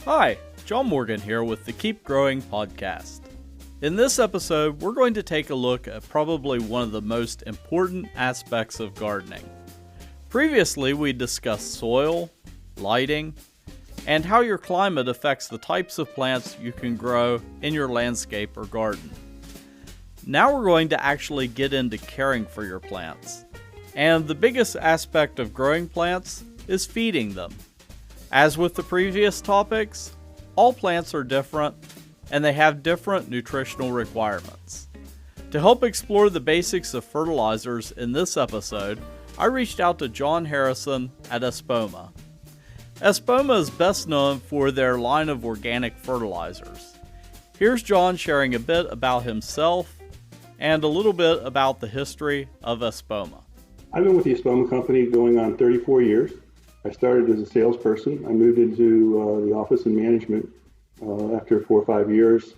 Hi, John Morgan here with the Keep Growing podcast. In this episode, we're going to take a look at probably one of the most important aspects of gardening. Previously, we discussed soil, lighting, and how your climate affects the types of plants you can grow in your landscape or garden. Now we're going to actually get into caring for your plants. And the biggest aspect of growing plants is feeding them. As with the previous topics, all plants are different and they have different nutritional requirements. To help explore the basics of fertilizers in this episode, I reached out to John Harrison at Espoma. Espoma is best known for their line of organic fertilizers. Here's John sharing a bit about himself and a little bit about the history of Espoma. I've been with the Espoma company going on 34 years. I started as a salesperson. I moved into the office and management after 4 or 5 years.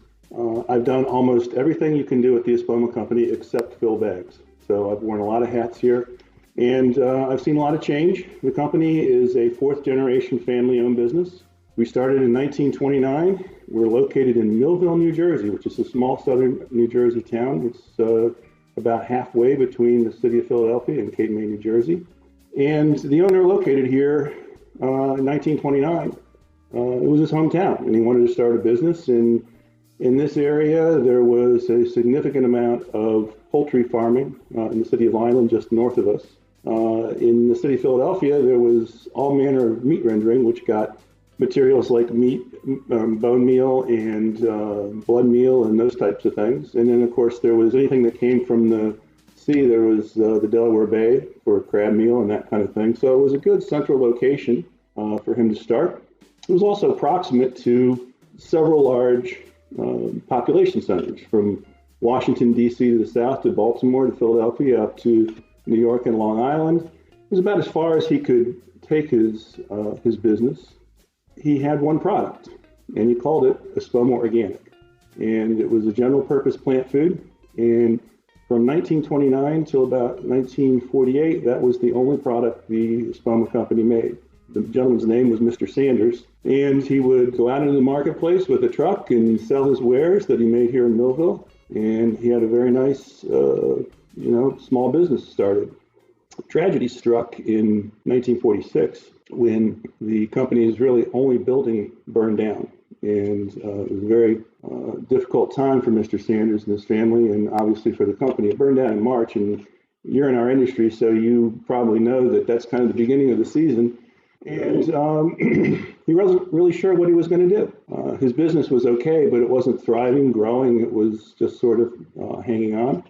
I've done almost everything you can do at the Espoma company except fill bags. So I've worn a lot of hats here, and I've seen a lot of change. The company is a fourth-generation family-owned business. We started in 1929. We're located in Millville, New Jersey, which is a small southern New Jersey town. It's about halfway between the city of Philadelphia and Cape May, New Jersey. And the owner located here in 1929. It was his hometown, and he wanted to start a business. And in this area, there was a significant amount of poultry farming in the city of Island, just north of us. In the city of Philadelphia, there was all manner of meat rendering, which got materials like meat, bone meal, and blood meal, and those types of things. And then, of course, there was anything that came from the sea. There was the Delaware Bay for crab meal and that kind of thing. So it was a good central location for him to start. It was also proximate to several large population centers, from Washington, D.C. to the south, to Baltimore, to Philadelphia, up to New York and Long Island. It was about as far as he could take his business. He had one product, and he called it Espoma Organic. And it was a general purpose plant food. And from 1929 till about 1948, that was the only product the Espoma company made. The gentleman's name was Mr. Sanders, and he would go out into the marketplace with a truck and sell his wares that he made here in Millville. And he had a very nice, small business started. Tragedy struck in 1946 when the company's really only building burned down. And it was a very difficult time for Mr. Sanders and his family, and obviously for the company. It burned down in March, and you're in our industry, so you probably know that that's kind of the beginning of the season. And he wasn't really sure what he was going to do. His business was okay, but it wasn't thriving, growing. It was just sort of hanging on.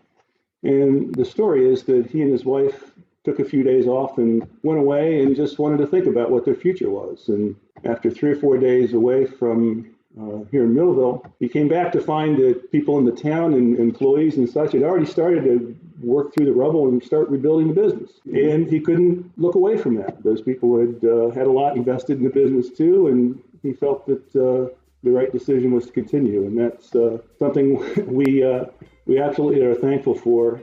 And the story is that he and his wife took a few days off and went away and just wanted to think about what their future was. And after 3 or 4 days away from here in Millville, he came back to find that people in the town and employees and such had already started to work through the rubble and start rebuilding the business. And he couldn't look away from that. Those people had a lot invested in the business too, and he felt that the right decision was to continue. And that's something we absolutely are thankful for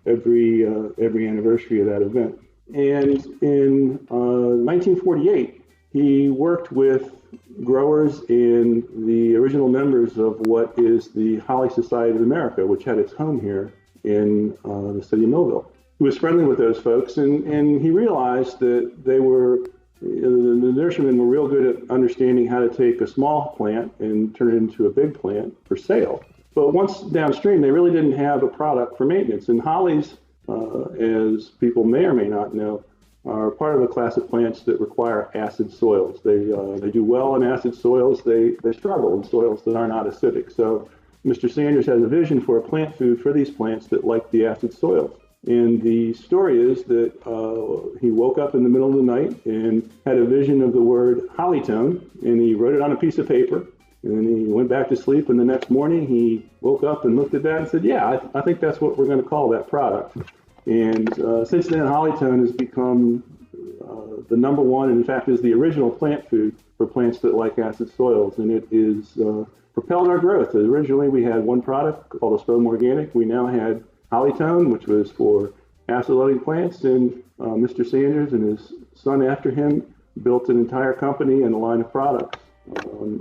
every anniversary of that event. And in 1948, he worked with growers and the original members of what is the Holly Society of America, which had its home here in the city of Millville. He was friendly with those folks, and he realized that the nurserymen were real good at understanding how to take a small plant and turn it into a big plant for sale. But once downstream, they really didn't have a product for maintenance. And hollies, as people may or may not know, are part of a class of plants that require acid soils. They do well in acid soils. They struggle in soils that are not acidic. So Mr. Sanders has a vision for a plant food for these plants that like the acid soils. And the story is that he woke up in the middle of the night and had a vision of the word hollytone, and he wrote it on a piece of paper. And then he went back to sleep, and the next morning he woke up and looked at that and said, yeah, I think that's what we're going to call that product. And since then, hollytone has become the number one, and in fact is the original plant food for plants that like acid soils. And it is propelled our growth. Originally, we had one product called Espoma Organic. We now had hollytone, which was for acid-loving plants, and Mr. Sanders and his son after him built an entire company and a line of products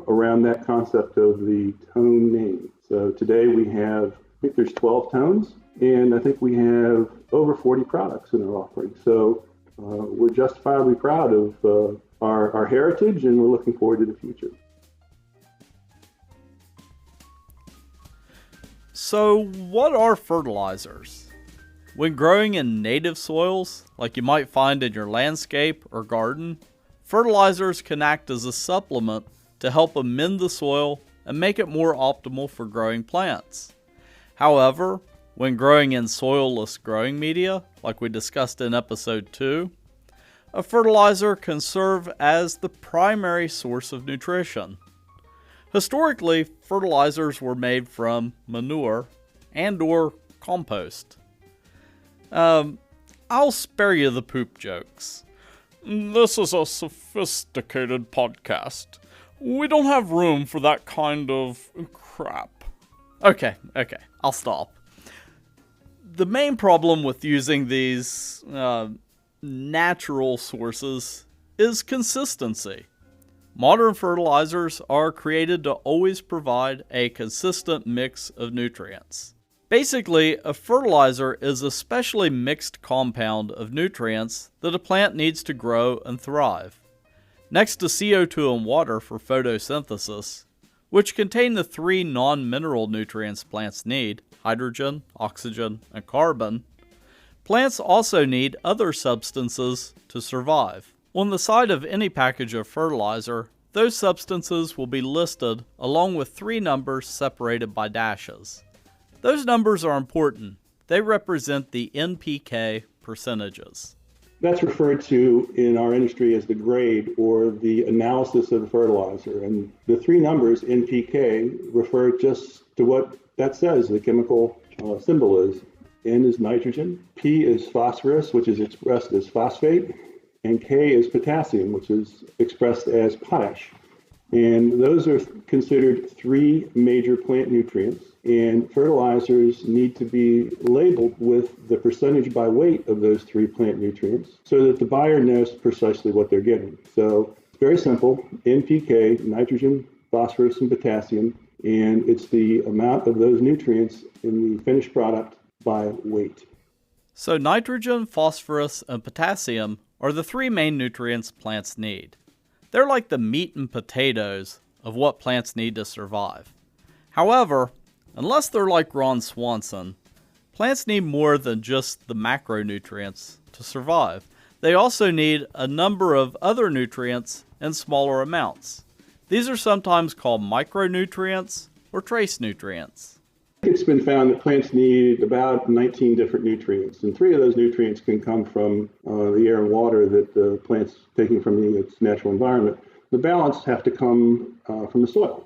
around that concept of the tone name. So today we have, I think there's 12 tones, and I think we have over 40 products in our offering. So we're justifiably proud of our heritage, and we're looking forward to the future. So, what are fertilizers? When growing in native soils, like you might find in your landscape or garden, fertilizers can act as a supplement to help amend the soil and make it more optimal for growing plants. However, when growing in soilless growing media, like we discussed in episode 2, a fertilizer can serve as the primary source of nutrition. Historically, fertilizers were made from manure and/or compost. I'll spare you the poop jokes. This is a sophisticated podcast. We don't have room for that kind of crap. Okay, I'll stop. The main problem with using these natural sources is consistency. Modern fertilizers are created to always provide a consistent mix of nutrients. Basically, a fertilizer is a specially mixed compound of nutrients that a plant needs to grow and thrive. Next to CO2 and water for photosynthesis, which contain the 3 non-mineral nutrients plants need, hydrogen, oxygen, and carbon, plants also need other substances to survive. On the side of any package of fertilizer, those substances will be listed along with 3 numbers separated by dashes. Those numbers are important. They represent the NPK percentages. That's referred to in our industry as the grade or the analysis of the fertilizer. And the 3 numbers, NPK, refer just to what that says, the chemical symbol is. N is nitrogen, P is phosphorus, which is expressed as phosphate, and K is potassium, which is expressed as potash. And those are considered 3 major plant nutrients. And fertilizers need to be labeled with the percentage by weight of those 3 plant nutrients so that the buyer knows precisely what they're getting. So it's very simple, NPK, nitrogen, phosphorus, and potassium, and it's the amount of those nutrients in the finished product by weight. So nitrogen, phosphorus, and potassium are the 3 main nutrients plants need. They're like the meat and potatoes of what plants need to survive. However, unless they're like Ron Swanson, plants need more than just the macronutrients to survive. They also need a number of other nutrients in smaller amounts. These are sometimes called micronutrients or trace nutrients. It's been found that plants need about 19 different nutrients, and 3 of those nutrients can come from the air and water that the plant's taking from its natural environment. The balance have to come from the soil.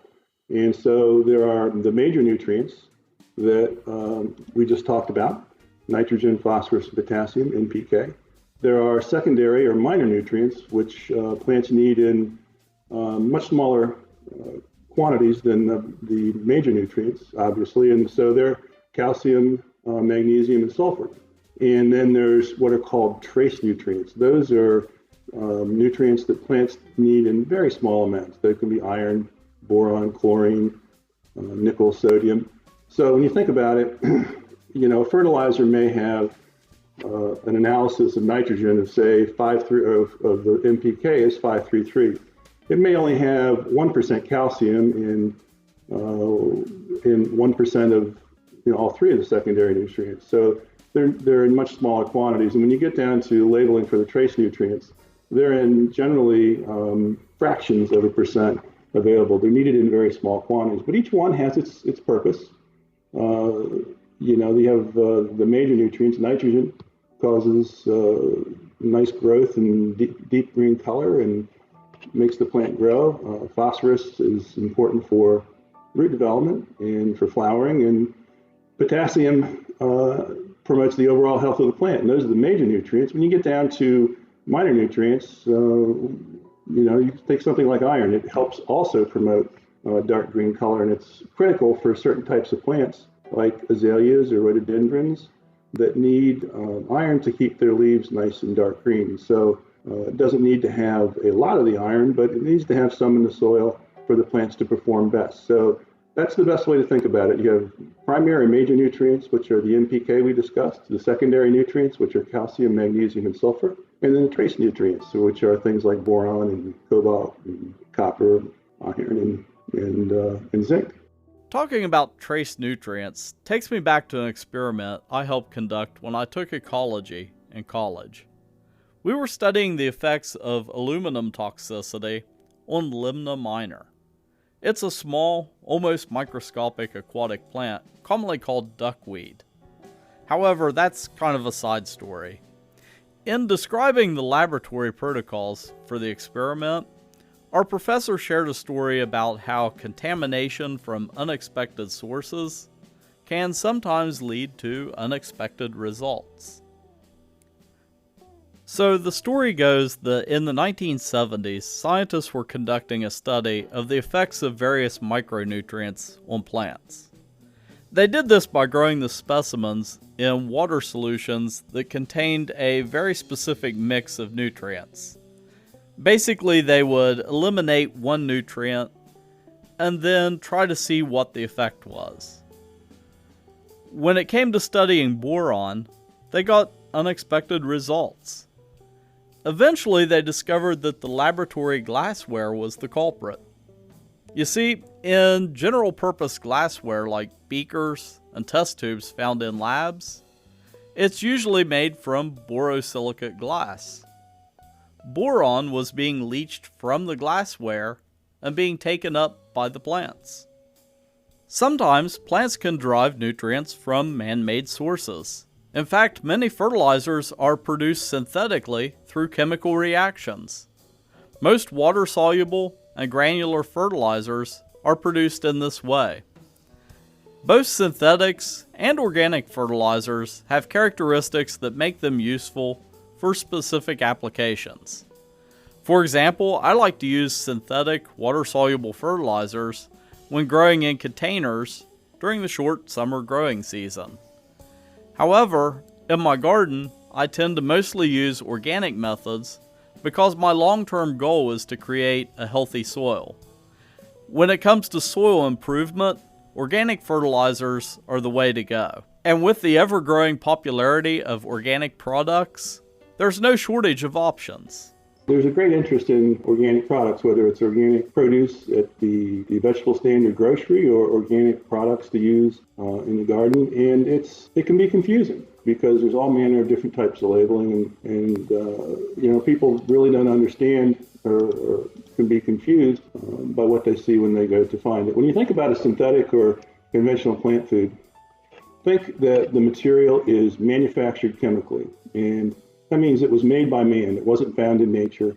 And so there are the major nutrients that we just talked about, nitrogen, phosphorus, and potassium, NPK. There are secondary or minor nutrients, which plants need in much smaller quantities than the major nutrients, obviously. And so they're calcium, magnesium, and sulfur. And then there's what are called trace nutrients. Those are nutrients that plants need in very small amounts. They can be iron, boron, chlorine, nickel, sodium. So when you think about it, a fertilizer may have an analysis of nitrogen of say 5.3 of the NPK is 5.33. It may only have 1% calcium in 1% of all 3 of the secondary nutrients. So they're in much smaller quantities. And when you get down to labeling for the trace nutrients, they're in generally fractions of a percent available. They're needed in very small quantities, but each one has its purpose. You have the major nutrients. Nitrogen causes nice growth and deep green color and makes the plant grow. Phosphorus is important for root development and for flowering, and potassium promotes the overall health of the plant. And those are the major nutrients. When you get down to minor nutrients, you take something like iron. It helps also promote dark green color, and it's critical for certain types of plants like azaleas or rhododendrons that need iron to keep their leaves nice and dark green. So it doesn't need to have a lot of the iron, but it needs to have some in the soil for the plants to perform best. So that's the best way to think about it. You have primary and major nutrients, which are the NPK we discussed, the secondary nutrients, which are calcium, magnesium, and sulfur, and then the trace nutrients, which are things like boron and cobalt and copper, iron, and zinc. Talking about trace nutrients takes me back to an experiment I helped conduct when I took ecology in college. We were studying the effects of aluminum toxicity on Limna minor. It's a small, almost microscopic aquatic plant commonly called duckweed. However, that's kind of a side story. In describing the laboratory protocols for the experiment, our professor shared a story about how contamination from unexpected sources can sometimes lead to unexpected results. So the story goes that in the 1970s, scientists were conducting a study of the effects of various micronutrients on plants. They did this by growing the specimens in water solutions that contained a very specific mix of nutrients. Basically, they would eliminate one nutrient and then try to see what the effect was. When it came to studying boron, they got unexpected results. Eventually, they discovered that the laboratory glassware was the culprit. You see, in general-purpose glassware like beakers and test tubes found in labs, it's usually made from borosilicate glass. Boron was being leached from the glassware and being taken up by the plants. Sometimes plants can derive nutrients from man-made sources. In fact, many fertilizers are produced synthetically through chemical reactions. Most water-soluble and granular fertilizers are produced in this way. Both synthetics and organic fertilizers have characteristics that make them useful for specific applications. For example, I like to use synthetic water-soluble fertilizers when growing in containers during the short summer growing season. However, in my garden, I tend to mostly use organic methods because my long-term goal is to create a healthy soil. When it comes to soil improvement, organic fertilizers are the way to go. And with the ever-growing popularity of organic products, there's no shortage of options. There's a great interest in organic products, whether it's organic produce at the vegetable stand or grocery or organic products to use in the garden. And it can be confusing because there's all manner of different types of labeling and people really don't understand or can be confused by what they see when they go to find it. When you think about a synthetic or conventional plant food, think that the material is manufactured chemically, and that means it was made by man. It wasn't found in nature.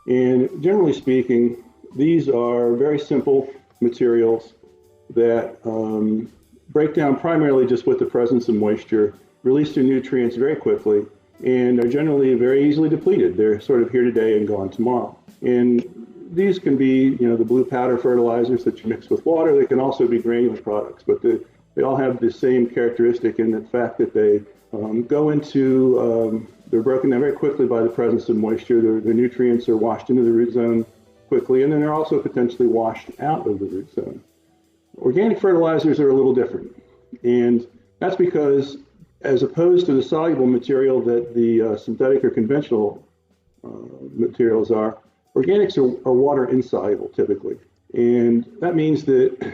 And generally speaking, these are very simple materials that break down primarily just with the presence of moisture, release their nutrients very quickly, and are generally very easily depleted. They're sort of here today and gone tomorrow. And these can be, the blue powder fertilizers that you mix with water. They can also be granular products, but they all have the same characteristic in the fact that they go into they're broken down very quickly by the presence of moisture. Their nutrients are washed into the root zone quickly, and then they're also potentially washed out of the root zone. Organic fertilizers are a little different, and that's because as opposed to the soluble material that the synthetic or conventional materials are, organics are water insoluble typically, and that means that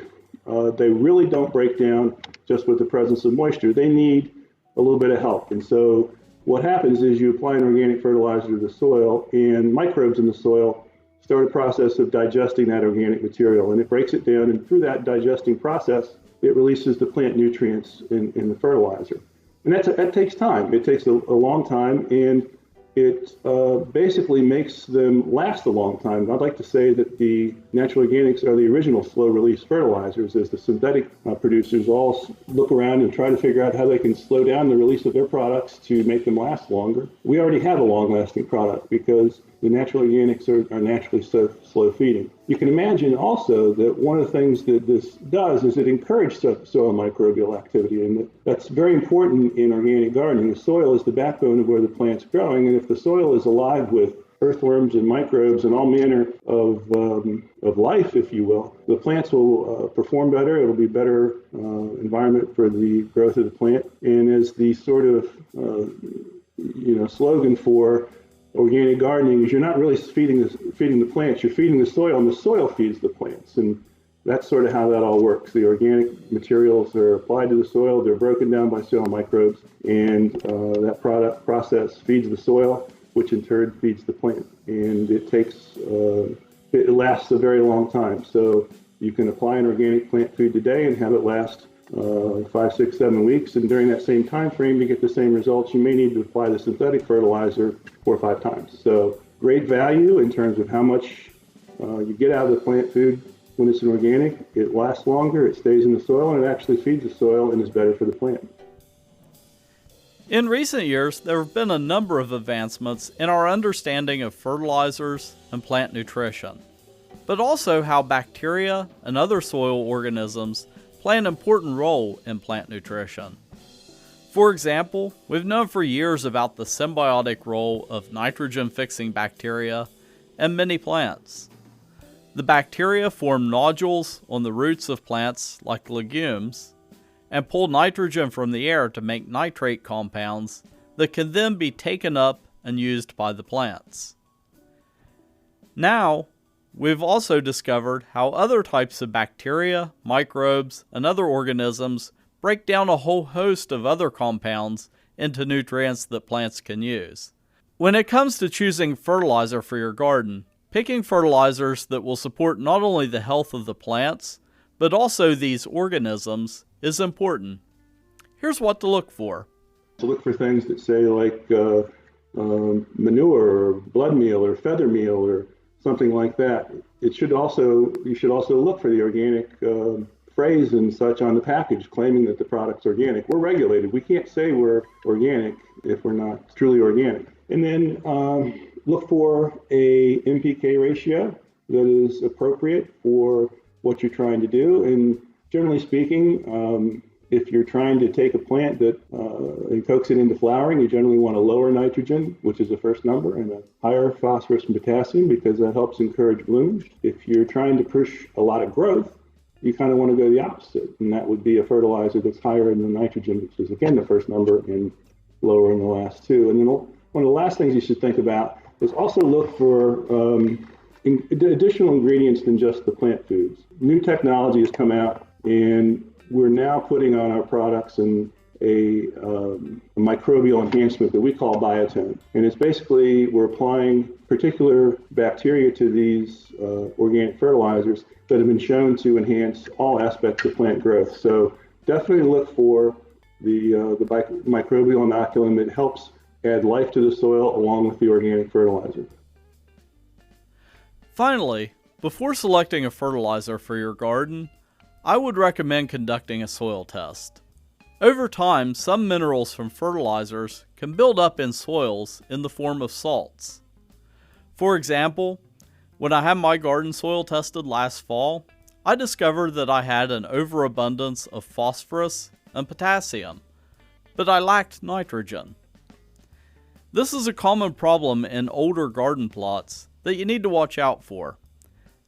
they really don't break down just with the presence of moisture. They need a little bit of help, and so what happens is you apply an organic fertilizer to the soil, and microbes in the soil start a process of digesting that organic material, and it breaks it down, and through that digesting process, it releases the plant nutrients in the fertilizer. And that takes time. It takes a long time, and it basically makes them last a long time. I'd like to say that the natural organics are the original slow-release fertilizers, as the synthetic producers all look around and try to figure out how they can slow down the release of their products to make them last longer. We already have a long-lasting product because the natural organics are naturally so slow-feeding. You can imagine also that one of the things that this does is it encourages soil microbial activity, and that's very important in organic gardening. The soil is the backbone of where the plant's growing, and if the soil is alive with earthworms and microbes and all manner of life, if you will, the plants will perform better. It'll be better environment for the growth of the plant. And as the sort of slogan for organic gardening is, you're not really feeding the plants, you're feeding the soil, and the soil feeds the plants. And that's sort of how that all works. The organic materials are applied to the soil, they're broken down by soil microbes, and that process feeds the soil, which in turn feeds the plant. And it lasts a very long time. So you can apply an organic plant food today and have it last 5, 6, 7 weeks. And during that same time frame, to get the same results, you may need to apply the synthetic fertilizer 4 or 5 times. So great value in terms of how much you get out of the plant food when it's an organic. It lasts longer, it stays in the soil, and it actually feeds the soil and is better for the plant. In recent years, there have been a number of advancements in our understanding of fertilizers and plant nutrition, but also how bacteria and other soil organisms play an important role in plant nutrition. For example, we've known for years about the symbiotic role of nitrogen-fixing bacteria in many plants. The bacteria form nodules on the roots of plants like legumes and pull nitrogen from the air to make nitrate compounds that can then be taken up and used by the plants. Now, we've also discovered how other types of bacteria, microbes, and other organisms break down a whole host of other compounds into nutrients that plants can use. When it comes to choosing fertilizer for your garden, picking fertilizers that will support not only the health of the plants, but also these organisms is important. Here's what to look for. To look for things that say like manure or blood meal or feather meal or something like that. You should also look for the organic phrase and such on the package claiming that the product's organic. We're regulated. We can't say we're organic if we're not truly organic. And then look for a NPK ratio that is appropriate for what you're trying to do. And generally speaking, if you're trying to take a plant that and coax it into flowering, you generally want a lower nitrogen, which is the first number, and a higher phosphorus and potassium because that helps encourage blooms. If you're trying to push a lot of growth, you kind of want to go the opposite, and that would be a fertilizer that's higher in the nitrogen, which is again the first number, and lower in the last two. And then one of the last things you should think about is also look for additional ingredients than just the plant foods. New technology has come out, and we're now putting on our products a microbial enhancement that we call biotone. And it's basically, we're applying particular bacteria to these organic fertilizers that have been shown to enhance all aspects of plant growth. So definitely look for the microbial inoculum that helps add life to the soil along with the organic fertilizer. Finally, before selecting a fertilizer for your garden, I would recommend conducting a soil test. Over time, some minerals from fertilizers can build up in soils in the form of salts. For example, when I had my garden soil tested last fall, I discovered that I had an overabundance of phosphorus and potassium, but I lacked nitrogen. This is a common problem in older garden plots that you need to watch out for.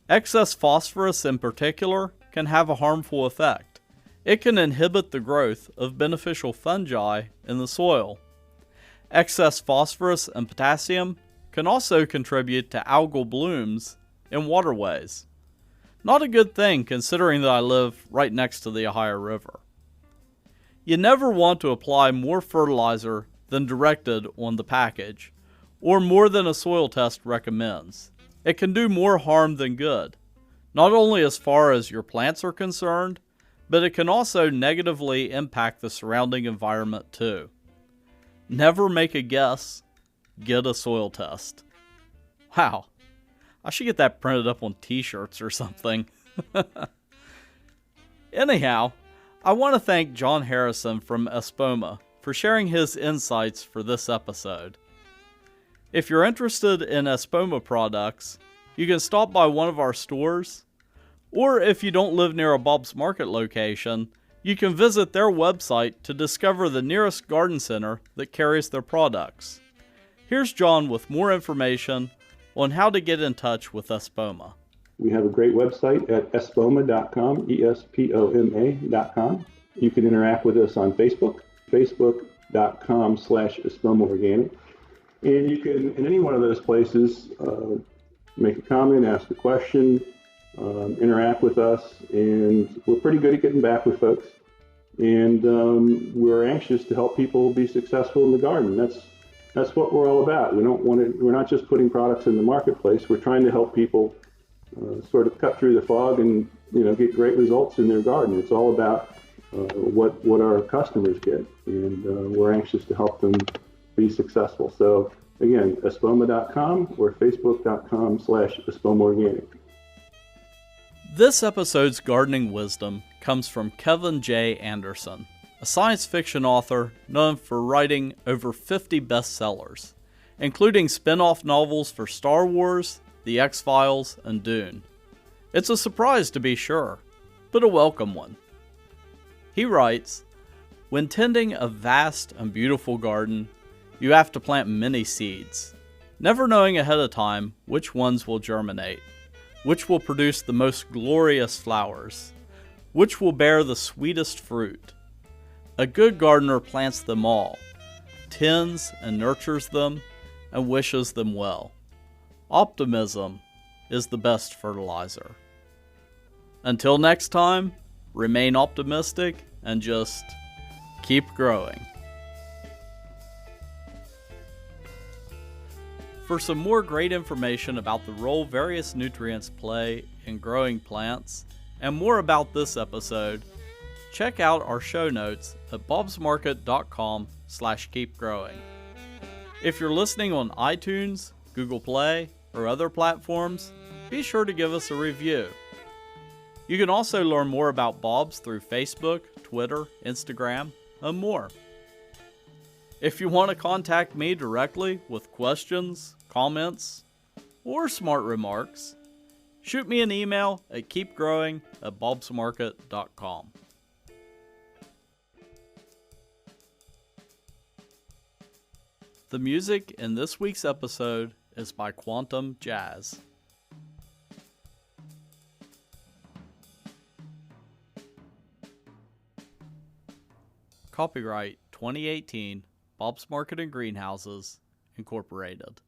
Excess phosphorus in particular can have a harmful effect. It can inhibit the growth of beneficial fungi in the soil. Excess phosphorus and potassium can also contribute to algal blooms in waterways. Not a good thing considering that I live right next to the Ohio River. You never want to apply more fertilizer than directed on the package, or more than a soil test recommends. It can do more harm than good, not only as far as your plants are concerned, but it can also negatively impact the surrounding environment too. Never make a guess, get a soil test. Wow, I should get that printed up on t-shirts or something. Anyhow, I want to thank John Harrison from Espoma for sharing his insights for this episode. If you're interested in Espoma products, you can stop by one of our stores, or if you don't live near a Bob's Market location, you can visit their website to discover the nearest garden center that carries their products. Here's John with more information on how to get in touch with Espoma. We have a great website at espoma.com, espoma.com. You can interact with us on Facebook, facebook.com/Espoma Organic. And you can, in any one of those places, make a comment, ask a question, interact with us. And we're pretty good at getting back with folks. And we're anxious to help people be successful in the garden. That's what we're all about. We're not just putting products in the marketplace. We're trying to help people sort of cut through the fog and get great results in their garden. It's all about what our customers get, and we're anxious to help them be successful. So again, espoma.com or facebook.com/Espoma Organic. This episode's gardening wisdom comes from Kevin J. Anderson, a science fiction author known for writing over 50 bestsellers, including spin-off novels for Star Wars, The X-Files, and Dune. It's a surprise to be sure, but a welcome one. He writes, "When tending a vast and beautiful garden, you have to plant many seeds, never knowing ahead of time which ones will germinate, which will produce the most glorious flowers, which will bear the sweetest fruit. A good gardener plants them all, tends and nurtures them, and wishes them well. Optimism is the best fertilizer." Until next time, remain optimistic and just keep growing. For some more great information about the role various nutrients play in growing plants, and more about this episode, check out our show notes at bobsmarket.com/keepgrowing. If you're listening on iTunes, Google Play, or other platforms, be sure to give us a review. You can also learn more about Bob's through Facebook, Twitter, Instagram, and more. If you want to contact me directly with questions, comments, or smart remarks, shoot me an email at keepgrowing@bobsmarket.com. The music in this week's episode is by Quantum Jazz. Copyright 2018, Bob's Market and Greenhouses, Incorporated.